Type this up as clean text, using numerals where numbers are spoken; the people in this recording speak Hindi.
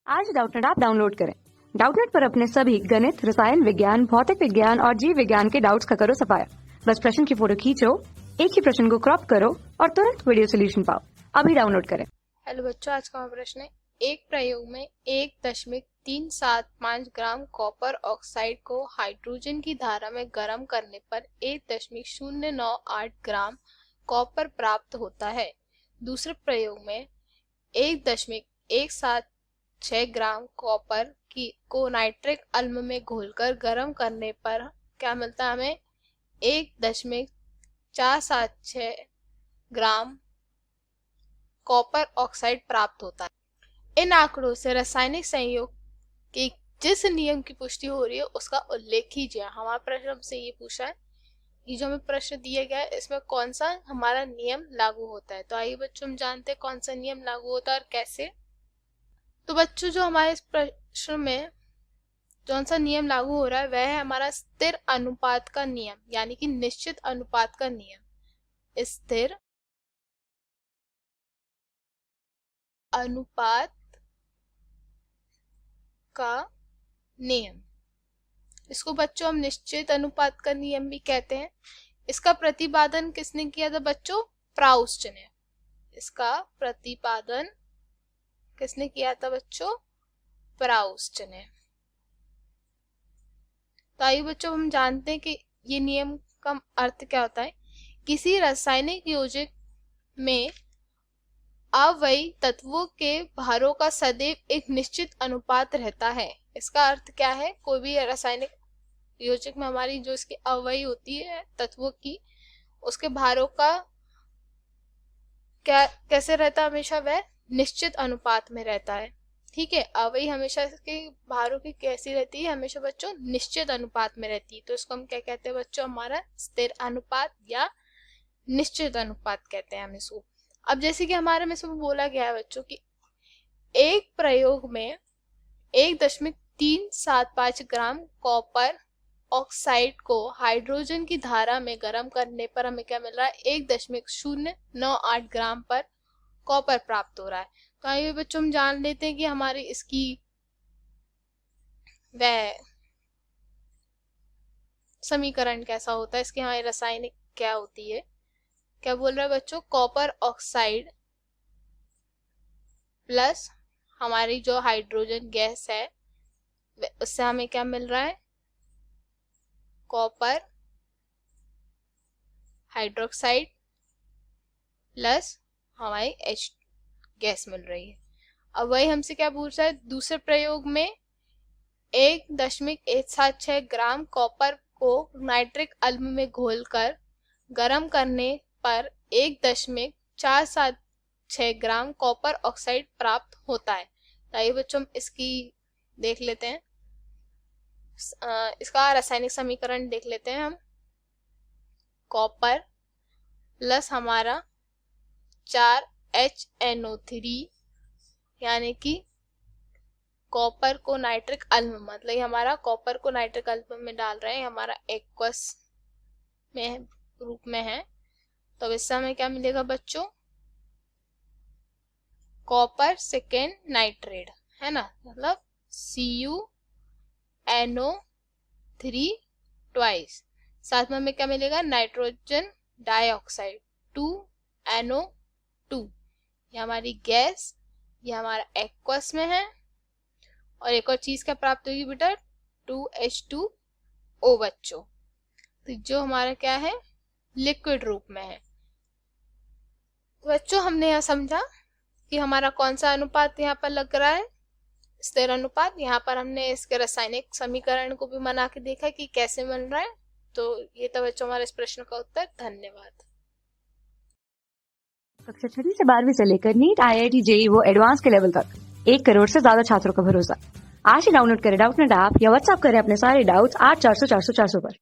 आज डाउटनेट ऐप डाउनलोड करें। डाउटनेट पर अपने सभी गणित, रसायन विज्ञान, भौतिक विज्ञान और जीव विज्ञान के डाउट्स का करो सफाया। बस प्रश्न की फोटो खींचो, एक ही प्रश्न को क्रॉप करो और तुरंत वीडियो सोल्यूशन पाओ। अभी डाउनलोड करें। हेलो बच्चों, आज का हमारा प्रश्न है, एक प्रयोग में 1.375 ग्राम कॉपर ऑक्साइड को हाइड्रोजन की धारा में गर्म करने पर 1.098 ग्राम कॉपर प्राप्त होता है। दूसरे प्रयोग में 1.176 ग्राम कॉपर को नाइट्रिक अम्ल में घोलकर गर्म करने पर क्या मिलता है हमें? 1.476 ग्राम कॉपर ऑक्साइड प्राप्त होता है। इन आंकड़ों से रासायनिक संयोग के जिस नियम की पुष्टि हो रही है उसका उल्लेख कीजिए। हमारा प्रश्न हमसे ये पूछा है, ये जो हमें प्रश्न दिया गया है इसमें कौन सा हमारा नियम लागू होता है। तो आइए बच्चों हम जानते हैं कौन सा नियम लागू होता है और कैसे। तो बच्चों जो हमारे इस प्रश्न में कौन सा नियम लागू हो रहा है वह है हमारा स्थिर अनुपात का नियम, यानी कि निश्चित अनुपात का नियम। स्थिर अनुपात का नियम, इसको बच्चों हम निश्चित अनुपात का नियम भी कहते हैं। इसका प्रतिपादन किसने किया था बच्चों? प्राउस्ट ने। इसका प्रतिपादन किसने किया था बच्चों? प्राउस्ट ने। तो आइए बच्चों हम जानते हैं कि ये नियम का अर्थ क्या होता है। किसी रासायनिक योजक में अवयवी तत्वों के भारों का सदैव एक निश्चित अनुपात रहता है। इसका अर्थ क्या है? कोई भी रासायनिक योजक में हमारी जो इसकी अवयवी होती है तत्वों की, उसके भारों का क्या कैसे रहता है? हमेशा वह निश्चित अनुपात में रहता है। ठीक है, अवयवी हमेशा इसके भारों की कैसी रहती है? हमेशा बच्चों निश्चित अनुपात में रहती है। तो इसको हम क्या कहते हैं बच्चों? हमारा स्थिर अनुपात या निश्चित अनुपात कहते हैं हम इसको। अब जैसे कि हमारे में इसमें बोला गया है बच्चों कि एक प्रयोग में 1.375 ग्राम कॉपर ऑक्साइड को हाइड्रोजन की धारा में गर्म करने पर हमें क्या मिल रहा है? 1.098 ग्राम पर कॉपर प्राप्त हो रहा है। तो आइए बच्चों हम जान लेते हैं कि हमारी इसकी वह समीकरण कैसा होता है, इसकी हमारी रासायनिक क्या होती है। क्या बोल रहा है बच्चों? कॉपर ऑक्साइड प्लस हमारी जो हाइड्रोजन गैस है उससे हमें क्या मिल रहा है? कॉपर हाइड्रोक्साइड प्लस हमारी H गैस मिल रही है। अब वही हमसे क्या पूछ रहा है? दूसरे प्रयोग में 1.176 ग्राम कॉपर को नाइट्रिक अम्ल में घोलकर गर्म करने पर 1.476 ग्राम कॉपर ऑक्साइड प्राप्त होता है। तो आइए बच्चों हम इसकी देख लेते हैं, इसका रासायनिक समीकरण देख लेते हैं हम। कॉपर प्लस हमारा 4HNO3, यानी कि कॉपर को नाइट्रिक अम्ल, मतलब हमारा कॉपर को नाइट्रिक अम्ल में डाल रहे हैं, हमारा एक्वस में रूप में है। तो इससे हमें क्या मिलेगा बच्चों? कॉपर सेकेंड नाइट्रेट है ना, मतलब CuNO3 ट्वाइस। साथ में हमें क्या मिलेगा? Nitrogen dioxide 2NO2। ये हमारी गैस, ये हमारा एक्वस में है। और एक और चीज क्या प्राप्त होगी बेटा? 2H2O बच्चों। तो जो हमारा क्या है? लिक्विड रूप में है। बच्चों हमने यह समझा कि हमारा कौन सा अनुपात यहाँ पर लग रहा है? स्थिर अनुपात। यहाँ पर हमने इसके रासायनिक समीकरण को भी बना के देखा कि कैसे मिल रहा है। तो ये था बच्चों हमारे इस प्रश्न का उत्तर। धन्यवाद। कक्षा 6 से 12वीं से लेकर नीट, IIT, JEE वो एडवांस के लेवल तक 1 करोड़ से ज्यादा छात्रों का भरोसा। आज ही डाउनलोड करें डाउटनेट ऐप या व्हाट्सएप करें अपने सारे डाउट्स 8400 400 400 पर।